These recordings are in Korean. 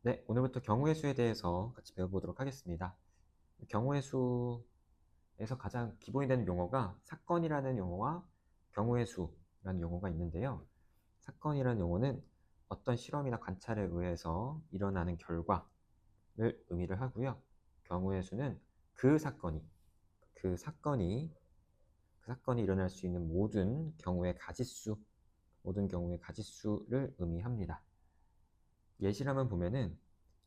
네, 오늘부터 경우의 수에 대해서 같이 배워보도록 하겠습니다. 경우의 수에서 가장 기본이 되는 용어가 사건이라는 용어와 경우의 수라는 용어가 있는데요. 사건이라는 용어는 어떤 실험이나 관찰에 의해서 일어나는 결과를 의미를 하고요. 경우의 수는 그 사건이, 그 사건이, 그 사건이 일어날 수 있는 모든 경우의 가짓수를 의미합니다. 예시를 한번 보면은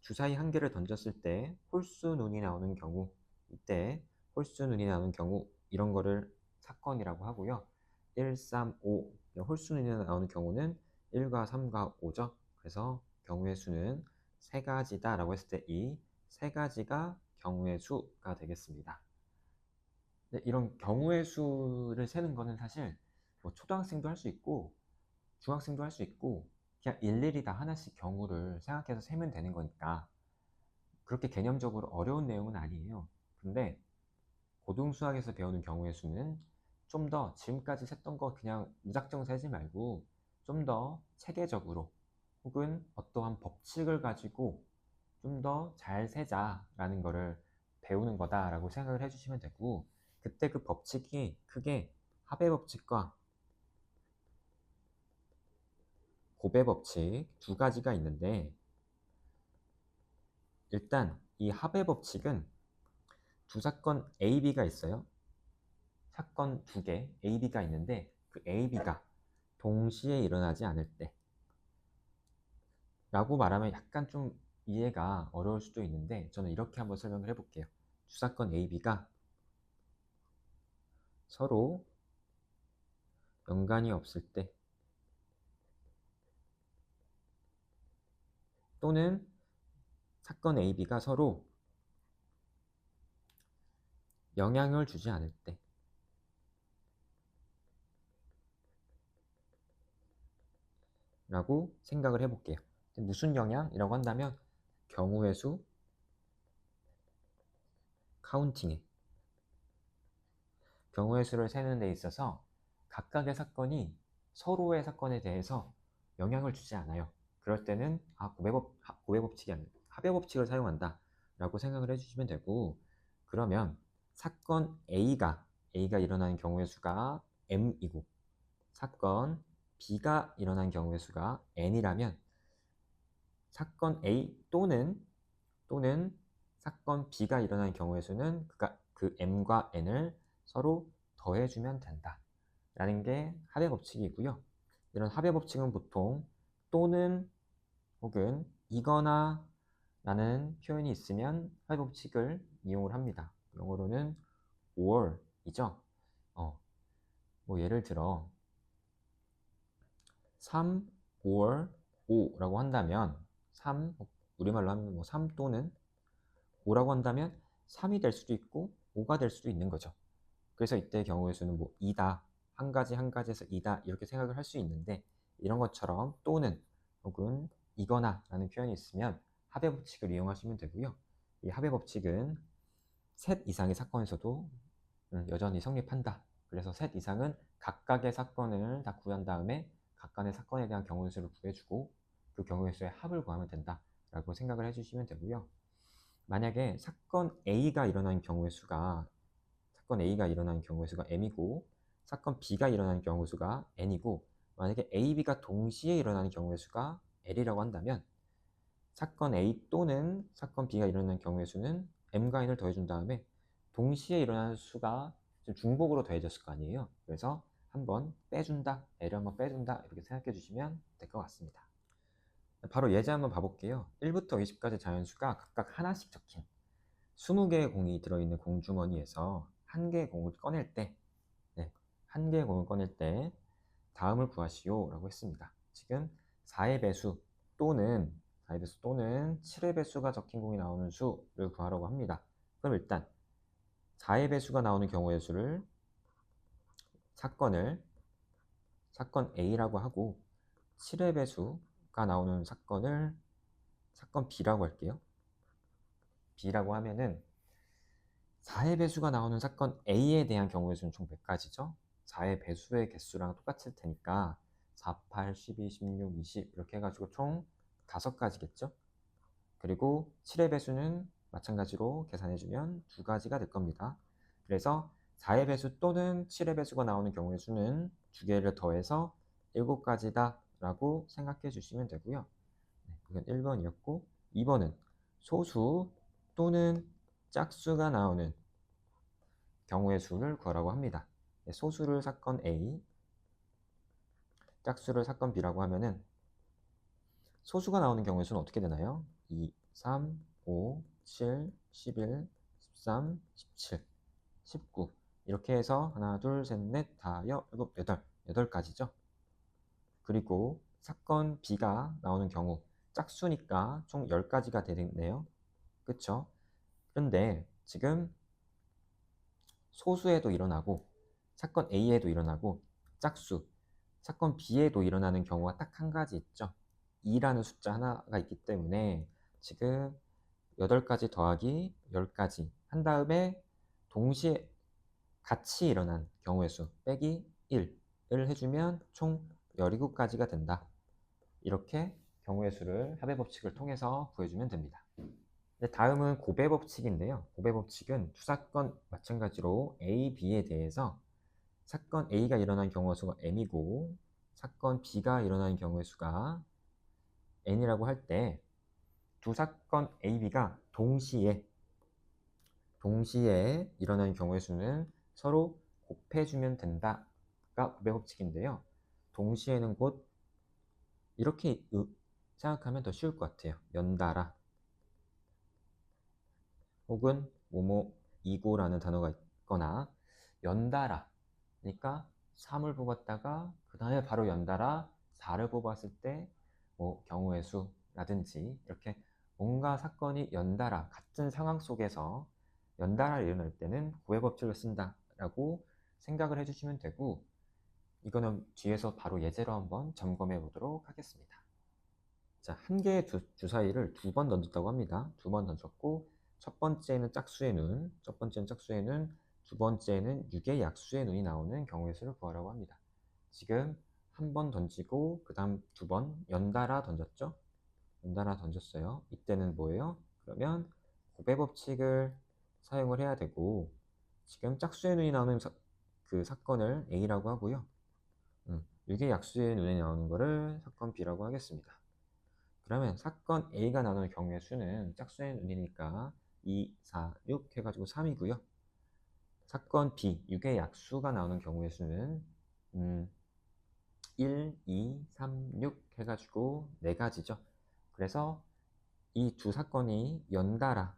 주사위 한 개를 던졌을 때 홀수 눈이 나오는 경우, 이때 홀수 눈이 나오는 경우 이런 거를 사건이라고 하고요. 1, 3, 5 홀수 눈이 나오는 경우는 1과 3과 5죠. 그래서 경우의 수는 세 가지다 라고 했을 때 이 세 가지가 경우의 수가 되겠습니다. 네, 이런 경우의 수를 세는 거는 사실 뭐 초등학생도 할 수 있고 중학생도 할 수 있고 그냥 일일이 다 하나씩 경우를 생각해서 세면 되는 거니까 그렇게 개념적으로 어려운 내용은 아니에요. 근데 고등수학에서 배우는 경우의 수는 좀 더 지금까지 셌던 거 그냥 무작정 세지 말고 좀 더 체계적으로 혹은 어떠한 법칙을 가지고 좀 더 잘 세자라는 거를 배우는 거다라고 생각을 해주시면 되고, 그때 그 법칙이 크게 합의 법칙과 곱의 법칙 두 가지가 있는데, 일단 이 합의 법칙은 두 사건 A, B가 있어요. 사건 두 개 A, B가 있는데 그 A, B가 동시에 일어나지 않을 때 라고 말하면 약간 좀 이해가 어려울 수도 있는데, 저는 이렇게 한번 설명을 해볼게요. 두 사건 A, B가 서로 연관이 없을 때, 또는 사건 A, B가 서로 영향을 주지 않을 때 라고 생각을 해볼게요. 무슨 영향이라고 한다면 경우의 수, 카운팅에, 경우의 수를 세는 데 있어서 각각의 사건이 서로의 사건에 대해서 영향을 주지 않아요. 그럴 때는 곱의 법칙이 아니라 합의 법칙을 사용한다 라고 생각을 해주시면 되고, 그러면 사건 A가 일어나는 경우의 수가 M이고 사건 B가 일어난 경우의 수가 N이라면 사건 A 또는 사건 B가 일어난 경우의 수는 그 M과 N을 서로 더해주면 된다 라는 게 합의 법칙이고요. 이런 합의 법칙은 보통 또는 혹은 이거나 라는 표현이 있으면 합의 법칙을 이용을 합니다. 영어로는 or이죠. 뭐 예를 들어 3 or 5라고 한다면 3, 우리말로 하면 뭐 3 또는 5라고 한다면 3이 될 수도 있고 5가 될 수도 있는 거죠. 그래서 이때 경우의 수는 뭐 2다, 한 가지에서 2다 이렇게 생각을 할 수 있는데, 이런 것처럼 또는 혹은 이거나 라는 표현이 있으면 합의 법칙을 이용하시면 되고요. 이 합의 법칙은 셋 이상의 사건에서도 여전히 성립한다. 그래서 셋 이상은 각각의 사건을 다 구한 다음에 각각의 사건에 대한 경우의 수를 구해주고 그 경우의 수의 합을 구하면 된다 라고 생각을 해주시면 되고요. 만약에 사건 A가 일어나는 경우의 수가 M이고 사건 B가 일어나는 경우의 수가 N이고, 만약에 A, B가 동시에 일어나는 경우의 수가 L이라고 한다면 사건 A 또는 사건 B가 일어나는 경우의 수는 M과 N을 더해준 다음에 동시에 일어나는 수가 중복으로 더해졌을 거 아니에요. 그래서 한번 빼준다, L을 한번 빼준다 이렇게 생각해 주시면 될 것 같습니다. 바로 예제 한번 봐볼게요. 1부터 20까지 자연수가 각각 하나씩 적힌 20개의 공이 들어있는 공주머니에서 한 개의 공을 꺼낼 때, 한 개의 공을 꺼낼 때 다음을 구하시오 라고 했습니다. 지금 4의 배수 또는 7의 배수가 적힌 공이 나오는 수를 구하라고 합니다. 그럼 일단 4의 배수가 나오는 경우의 수를 사건 A라고 하고, 7의 배수가 나오는 사건 B라고 할게요. B라고 하면은 4의 배수가 나오는 사건 A에 대한 경우의 수는 총 몇 가지죠? 4의 배수의 개수랑 똑같을 테니까 4, 8, 12, 16, 20 이렇게 해가지고 총 5가지겠죠? 그리고 7의 배수는 마찬가지로 계산해주면 2가지가 될 겁니다. 그래서 4의 배수 또는 7의 배수가 나오는 경우의 수는 2개를 더해서 7가지다 라고 생각해 주시면 되고요. 이건 1번이었고 2번은 소수 또는 짝수가 나오는 경우의 수를 구하라고 합니다. 소수를 사건 A, 짝수를 사건 B라고 하면은 소수가 나오는 경우의 수는 어떻게 되나요? 2, 3, 5, 7, 11, 13, 17, 19 이렇게 해서 하나, 둘, 셋, 넷, 다섯, 일곱, 여덟, 8가지죠. 그리고 사건 B가 나오는 경우 짝수니까 총 10가지가 되겠네요. 그쵸? 그런데 지금 소수에도 일어나고 사건 A에도 일어나고 짝수, 사건 B에도 일어나는 경우가 딱 한 가지 있죠. 2라는 숫자 하나가 있기 때문에 지금 8가지 더하기 10가지 한 다음에 동시에 같이 일어난 경우의 수 빼기 1을 해주면 총 17가지가 된다. 이렇게 경우의 수를 합의 법칙을 통해서 구해주면 됩니다. 다음은 곱의 법칙인데요. 곱의 법칙은 두 사건 마찬가지로 A, B에 대해서 사건 A가 일어난 경우의 수가 M이고 사건 B가 일어난 경우의 수가 N이라고 할 때 두 사건 A, B가 동시에 일어나는 경우의 수는 서로 곱해주면 된다가 곱의 법칙인데요. 동시에는 곧 이렇게 생각하면 더 쉬울 것 같아요. 연달아 혹은 뭐뭐이고라는 단어가 있거나 연달아 그러니까 3을 뽑았다가 그 다음에 바로 연달아 4를 뽑았을 때 뭐 경우의 수라든지 이렇게 뭔가 사건이 연달아 같은 상황 속에서 연달아 일어날 때는 곱의 법칙을 쓴다라고 생각을 해주시면 되고 이거는 뒤에서 바로 예제로 한번 점검해 보도록 하겠습니다. 자, 한 개의 주사위를 2번 던졌다고 합니다. 2번 던졌고 첫 번째는 짝수의 눈, 두 번째는 6의 약수의 눈이 나오는 경우의 수를 구하라고 합니다. 지금 한 번 던지고 그 다음 2번 연달아 던졌죠? 연달아 던졌어요. 이때는 뭐예요? 그러면 곱의 법칙을 사용을 해야 되고 지금 짝수의 눈이 나오는 그 사건을 A라고 하고요. 6의 약수의 눈이 나오는 거를 사건 B라고 하겠습니다. 그러면 사건 A가 나오는 경우의 수는 짝수의 눈이니까 2, 4, 6 해가지고 3이고요. 사건 B, 6의 약수가 나오는 경우의 수는 1, 2, 3, 6 해가지고 4가지죠. 그래서 이 두 사건이 연달아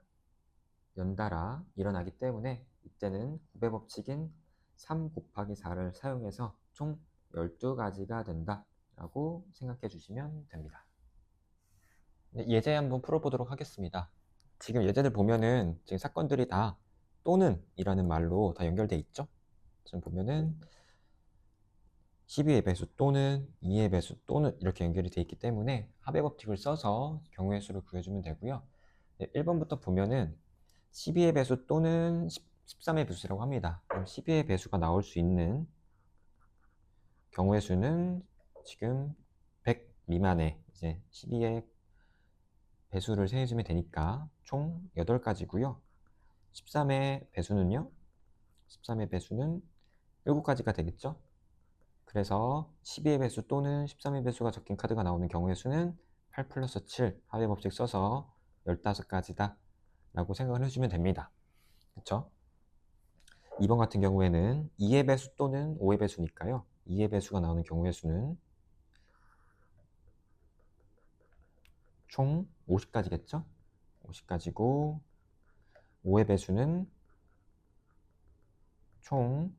일어나기 때문에 이때는 곱의 법칙인 3 곱하기 4를 사용해서 총 12가지가 된다라고 생각해 주시면 됩니다. 예제 한번 풀어보도록 하겠습니다. 지금 예제를 보면은 지금 사건들이 다 또는 이라는 말로 다 연결돼 있죠. 지금 보면은 12의 배수 또는 2의 배수 또는 이렇게 연결이 돼 있기 때문에 합의 법칙을 써서 경우의 수를 구해주면 되고요. 1번부터 보면은 12의 배수 또는 13의 배수라고 합니다. 그럼 12의 배수가 나올 수 있는 경우의 수는 지금 100 미만의 이제 12의 배수를 세해주면 되니까 총 8가지고요. 13의 배수는요? 13의 배수는 7가지가 되겠죠? 그래서 12의 배수 또는 13의 배수가 적힌 카드가 나오는 경우의 수는 8 플러스 7 합의 법칙 써서 15가지다 라고 생각을 해주면 됩니다. 그쵸? 2번 같은 경우에는 2의 배수 또는 5의 배수니까요. 2의 배수가 나오는 경우의 수는 총 50가지겠죠? 50가지고 5의 배수는 총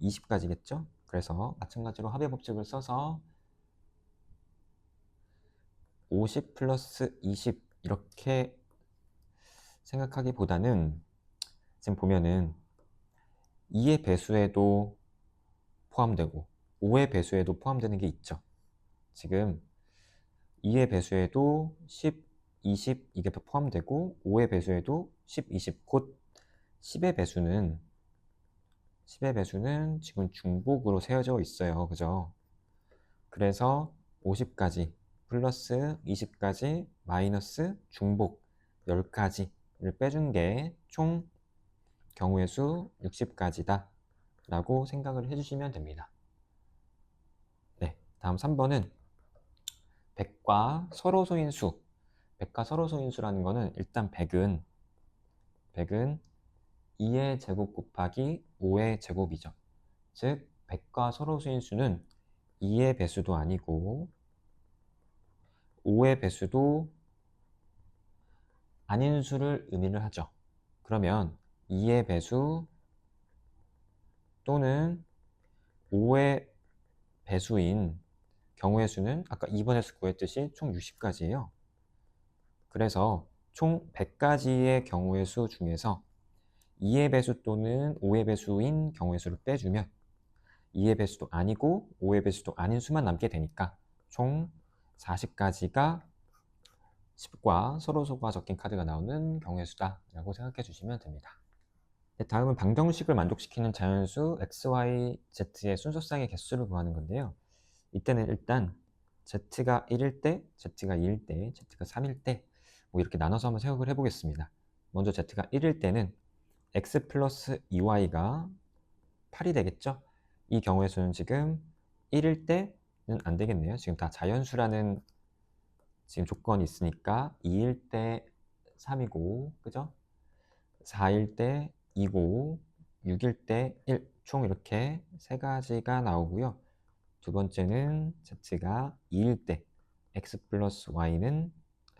20가지겠죠? 그래서 마찬가지로 합의 법칙을 써서 50 플러스 20 이렇게 생각하기보다는 지금 보면은 2의 배수에도 포함되고 5의 배수에도 포함되는 게 있죠. 지금 2의 배수에도 10, 20 이게 포함되고 5의 배수에도 10, 20 곧 10의 배수는 지금 중복으로 세워져 있어요. 그죠? 그래서 50가지 플러스 20까지 마이너스 중복 10가지를 빼준 게 총 경우의 수 60가지다 라고 생각을 해주시면 됩니다. 네, 다음 3번은 100과 서로 소인수. 100과 서로 소인수라는 거는 일단 100은 2의 제곱 곱하기 5의 제곱이죠. 즉 100과 서로 소인수는 2의 배수도 아니고 5의 배수도 아닌 수를 의미를 하죠. 그러면 2의 배수 또는 5의 배수인 경우의 수는 아까 2번에서 구했듯이 총 60가지예요. 그래서 총 100가지의 경우의 수 중에서 2의 배수 또는 5의 배수인 경우의 수를 빼주면 2의 배수도 아니고 5의 배수도 아닌 수만 남게 되니까 총 40가지가 10과 서로소가 적힌 카드가 나오는 경우의 수다 라고 생각해 주시면 됩니다. 다음은 방정식을 만족시키는 자연수 x, y, z의 순서쌍의 개수를 구하는 건데요. 이때는 일단 z가 1일 때, z가 2일 때, z가 3일 때 뭐 이렇게 나눠서 한번 생각을 해보겠습니다. 먼저 z가 1일 때는 x 플러스 2y가 8이 되겠죠? 이 경우의 수는 지금 1일 때는 안 되겠네요. 지금 다 자연수라는 지금 조건이 있으니까 2일 때 3이고, 그죠? 4일 때 2고, 6일 때 1, 총 이렇게 세 가지가 나오고요. 두 번째는 z가 2일 때 x 플러스 y는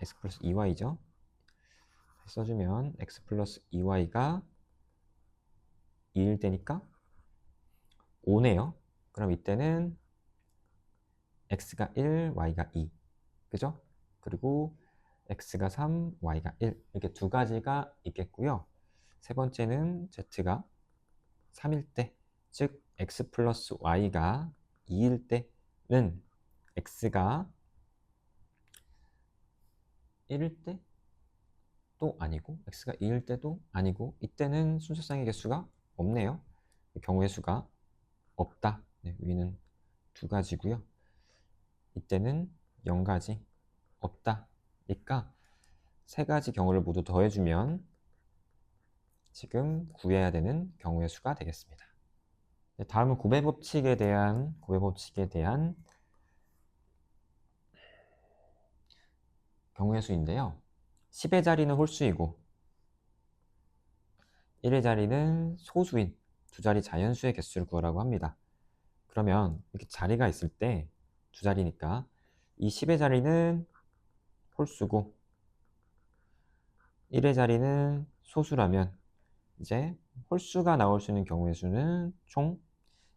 x 플러스 2y죠. 써주면 x 플러스 2y가 2일 때니까 5네요. 그럼 이때는 x가 1, y가 2. 그죠? 그리고 x가 3, y가 1. 이렇게 두 가지가 있겠고요. 세 번째는 z가 3일 때, 즉 x 플러스 y가 2일 때는 x가 1일 때도 아니고 x가 2일 때도 아니고 이때는 순서쌍의 개수가 없네요. 경우의 수가 없다. 네, 위는 두 가지고요. 이때는 0가지 없다. 그러니까 세 가지 경우를 모두 더해주면 지금 구해야 되는 경우의 수가 되겠습니다. 네, 다음은 고배법칙에 대한 경우의 수인데요. 10의 자리는 홀수이고 1의 자리는 소수인 두 자리 자연수의 개수를 구하라고 합니다. 그러면 이렇게 자리가 있을 때 두 자리니까 이 10의 자리는 홀수고 1의 자리는 소수라면 이제 홀수가 나올 수 있는 경우의 수는 총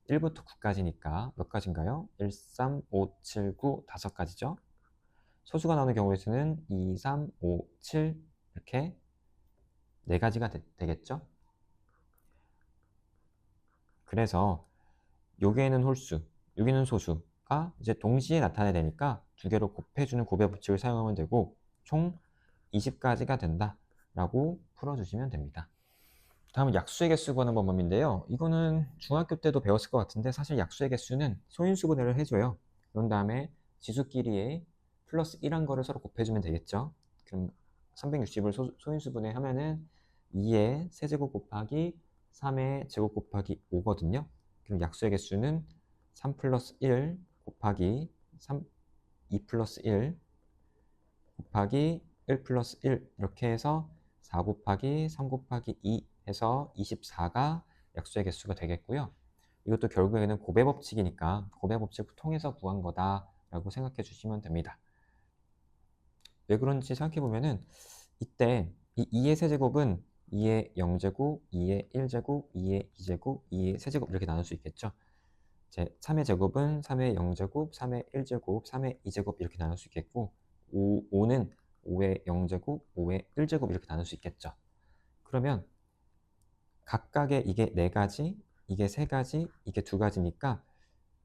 1부터 9까지니까 몇 가지인가요? 1, 3, 5, 7, 9, 5가지죠. 소수가 나오는 경우의 수는 2, 3, 5, 7 이렇게 4가지가 되겠죠. 그래서 여기에는 홀수, 여기는 소수가 이제 동시에 나타내야 되니까 두 개로 곱해주는 곱의 법칙을 사용하면 되고 총 20가지가 된다 라고 풀어주시면 됩니다. 다음은 약수의 개수 구하는 방법인데요. 이거는 중학교 때도 배웠을 것 같은데 사실 약수의 개수는 소인수분해를 해줘요. 그런 다음에 지수끼리의 플러스 1한 거를 서로 곱해주면 되겠죠. 그럼 360을 소인수분해 하면은 2의 세제곱 곱하기 3의 제곱 곱하기 5거든요. 그럼 약수의 개수는 3 플러스 1 곱하기 2 플러스 1 곱하기 1 플러스 1 이렇게 해서 4 곱하기 3 곱하기 2 해서 24가 약수의 개수가 되겠고요. 이것도 결국에는 곱의 법칙이니까 곱의 법칙을 통해서 구한 거다라고 생각해 주시면 됩니다. 왜 그런지 생각해 보면은 이때 이 2의 세제곱은 2의 0제곱, 2의 1제곱, 2의 2제곱, 2의 세제곱 이렇게 나눌 수 있겠죠. 3의 제곱은 3의 0제곱, 3의 1제곱, 3의 2제곱 이렇게 나눌 수 있겠고 5는 5의 0제곱, 5의 1제곱 이렇게 나눌 수 있겠죠. 그러면 각각의 이게 4가지, 이게 3가지, 이게 2가지니까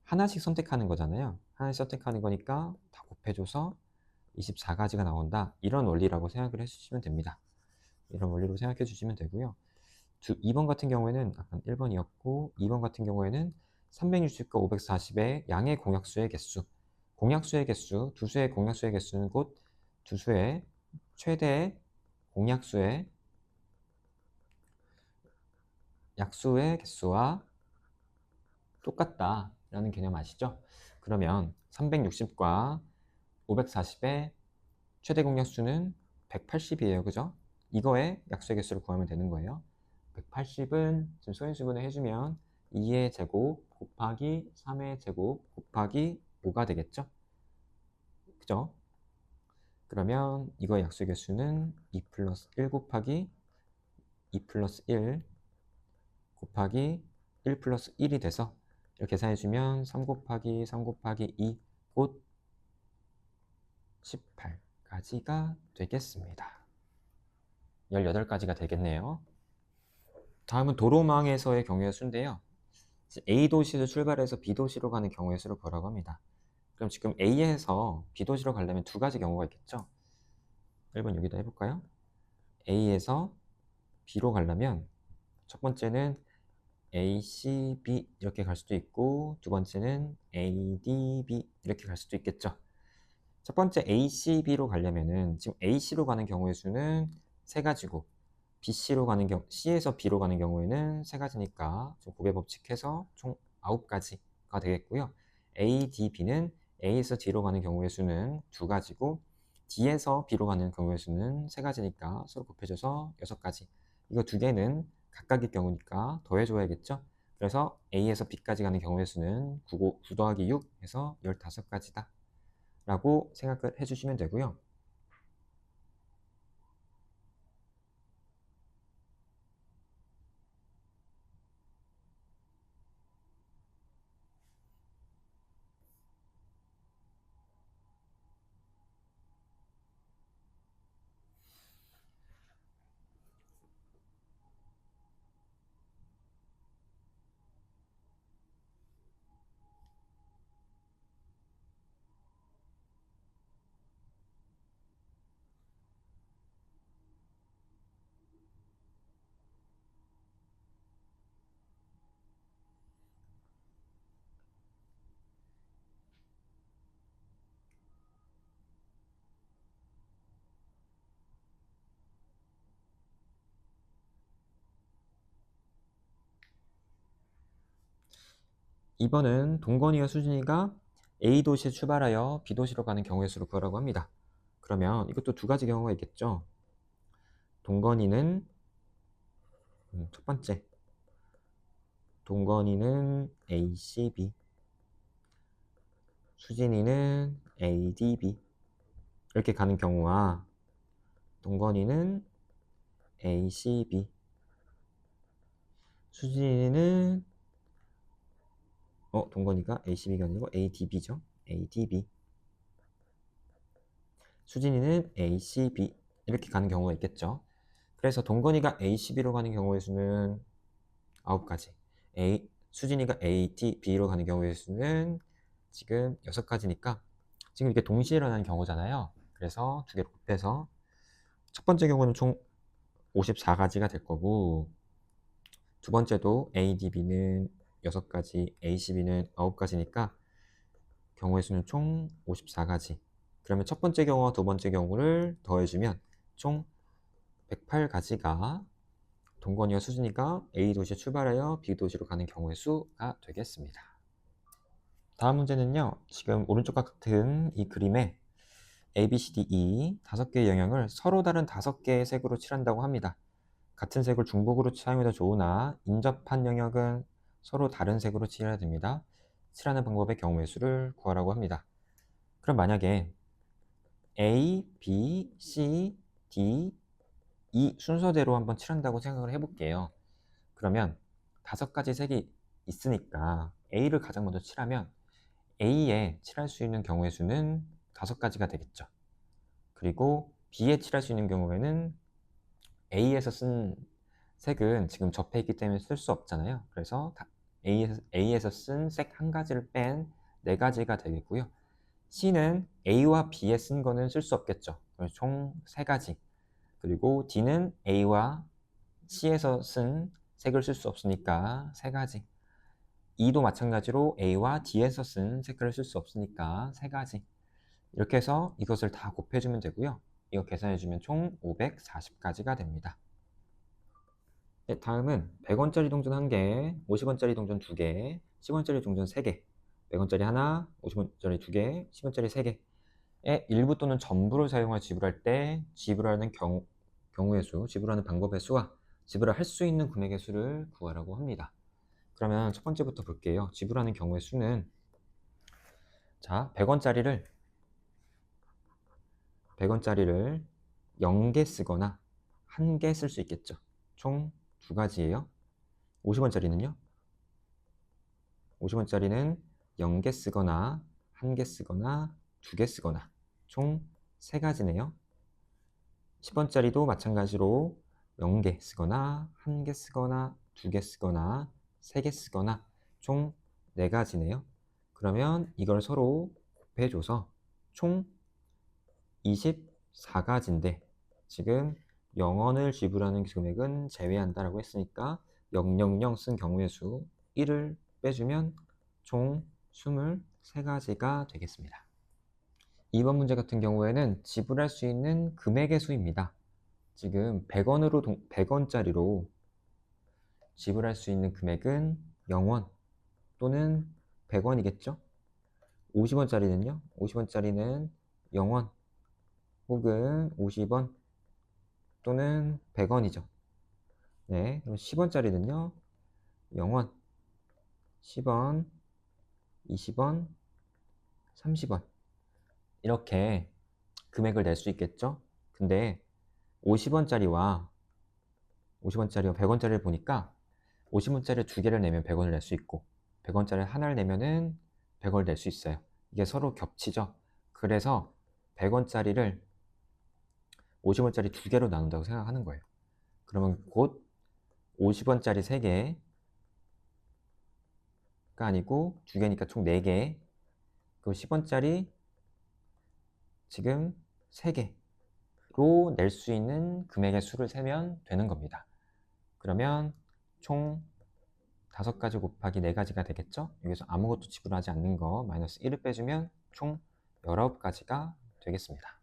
하나씩 선택하는 거잖아요. 하나씩 선택하는 거니까 다 곱해줘서 24가지가 나온다. 이런 원리라고 생각을 해주시면 됩니다. 이런 원리로 생각해 주시면 되고요. 2번 같은 경우에는 아까 1번이었고 2번 같은 경우에는 360과 540의 양의 공약수의 개수 공약수의 개수, 두 수의 공약수의 개수는 곧 두 수의 최대 공약수의 약수의 개수와 똑같다라는 개념 아시죠? 그러면 360과 540의 최대 공약수는 180이에요. 그죠? 이거의 약수의 개수를 구하면 되는 거예요. 180은 지금 소인수분해 해주면 2의 제곱 곱하기 3의 제곱 곱하기 5가 되겠죠? 그죠? 그러면 이거의 약수의 개수는 2 플러스 1 곱하기 2 플러스 1 곱하기 1 플러스 1이 돼서 이렇게 계산해주면 3 곱하기 3 곱하기 2 곧 18가지가 되겠습니다. 18가지가 되겠네요. 다음은 도로망에서의 경우의 수인데요. A도시에서 출발해서 B도시로 가는 경우의 수를 구하라고 합니다. 그럼 지금 A에서 B도시로 가려면 두 가지 경우가 있겠죠? 1번 여기다 해볼까요? A에서 B로 가려면 첫 번째는 A, C, B 이렇게 갈 수도 있고 두 번째는 A, D, B 이렇게 갈 수도 있겠죠. 첫 번째 A, C, B로 가려면은 지금 A, C로 가는 경우의 수는 세 가지고 B, C로 가는 경우, C에서 B로 가는 경우에는 세 가지니까 지금 곱의 법칙해서 총 9가지가 되겠고요. A, D, B는 A에서 D로 가는 경우의 수는 두 가지고 D에서 B로 가는 경우의 수는 세 가지니까 서로 곱해줘서 6가지. 이거 두 개는 각각의 경우니까 더해줘야겠죠. 그래서 A에서 B까지 가는 경우의 수는 9 더하기 6 해서 15가지다 라고 생각을 해주시면 되고요. 이번은 동건이와 수진이가 A도시에 출발하여 B도시로 가는 경우의 수를 구하라고 합니다. 그러면 이것도 두 가지 경우가 있겠죠. 동건이는 첫 번째 동건이는 A, C, B 수진이는 A, D, B 이렇게 가는 경우와 동건이는 A, C, B 수진이는 동건이가 A, C, B가 아니고 A, D, B죠. A, D, B 수진이는 A, C, B 이렇게 가는 경우가 있겠죠. 그래서 동건이가 A, C, B로 가는 경우의 수는 9가지. 수진이가 A, D, B로 가는 경우의 수는 지금 6가지니까 지금 이렇게 동시에 일어나는 경우잖아요. 그래서 두 개로 곱해서 첫 번째 경우는 총 54가지가 될 거고 두 번째도 A, D, B는 6가지, A, C, B는 9가지니까 경우의 수는 총 54가지. 그러면 첫 번째 경우와 두 번째 경우를 더해주면 총 108가지가 동건이와 수진이가 A도시에 출발하여 B도시로 가는 경우의 수가 되겠습니다. 다음 문제는요. 지금 오른쪽과 같은 이 그림에 A, B, C, D, E 5개의 영역을 서로 다른 5개의 색으로 칠한다고 합니다. 같은 색을 중복으로 사용해도 좋으나 인접한 영역은 서로 다른 색으로 칠해야 됩니다. 칠하는 방법의 경우의 수를 구하라고 합니다. 그럼 만약에 A, B, C, D, E 순서대로 한번 칠한다고 생각을 해볼게요. 그러면 5가지 색이 있으니까 A를 가장 먼저 칠하면 A에 칠할 수 있는 경우의 수는 5가지가 되겠죠. 그리고 B에 칠할 수 있는 경우에는 A에서 쓴 색은 지금 접해 있기 때문에 쓸 수 없잖아요. 그래서 A에서 쓴 색 한 가지를 뺀 4가지가 되겠고요. C는 A와 B에 쓴 거는 쓸 수 없겠죠. 그래서 총 3가지. 그리고 D는 A와 C에서 쓴 색을 쓸 수 없으니까 3가지. E도 마찬가지로 A와 D에서 쓴 색깔을 쓸 수 없으니까 3가지. 이렇게 해서 이것을 다 곱해주면 되고요. 이거 계산해주면 총 540가지가 됩니다. 네, 다음은 100원짜리 동전 1개, 50원짜리 동전 2개, 10원짜리 동전 3개, 100원짜리 하나, 50원짜리 2개, 10원짜리 3개의 일부 또는 전부를 사용하여 지불할 때 지불하는 경우의 수, 지불하는 방법의 수와 지불을 할 수 있는 금액의 수를 구하라고 합니다. 그러면 첫 번째부터 볼게요. 지불하는 경우의 수는, 자, 100원짜리를 0개 쓰거나 1개 쓸 수 있겠죠. 총 2가지예요. 50원짜리는요? 50원짜리는 0개 쓰거나 1개 쓰거나 2개 쓰거나 총 3가지네요. 10원짜리도 마찬가지로 0개 쓰거나 1개 쓰거나 2개 쓰거나 3개 쓰거나 총 4가지네요. 그러면 이걸 서로 곱해줘서 총 24가지인데 지금 0원을 지불하는 금액은 제외한다라고 했으니까 000 쓴 경우의 수 1을 빼주면 총 23가지가 되겠습니다. 2번 문제 같은 경우에는 지불할 수 있는 금액의 수입니다. 지금 100원짜리로 지불할 수 있는 금액은 0원 또는 100원이겠죠? 50원짜리는요? 50원짜리는 0원 혹은 50원 또는 100원이죠. 네, 그럼 10원짜리는요? 0원, 10원, 20원, 30원 이렇게 금액을 낼 수 있겠죠? 근데 50원짜리와 100원짜리를 보니까 50원짜리 2개를 내면 100원을 낼 수 있고 100원짜리 하나를 내면은 100원을 낼 수 있어요. 이게 서로 겹치죠. 그래서 100원짜리를 50원짜리 2개로 나눈다고 생각하는 거예요. 그러면 곧 50원짜리 3개가 아니고 2개니까 총 4개, 그 10원짜리 지금 3개로 낼 수 있는 금액의 수를 세면 되는 겁니다. 그러면 총 5가지 곱하기 4가지가 되겠죠? 여기서 아무것도 지불하지 않는 거 마이너스 1을 빼주면 총 19가지가 되겠습니다.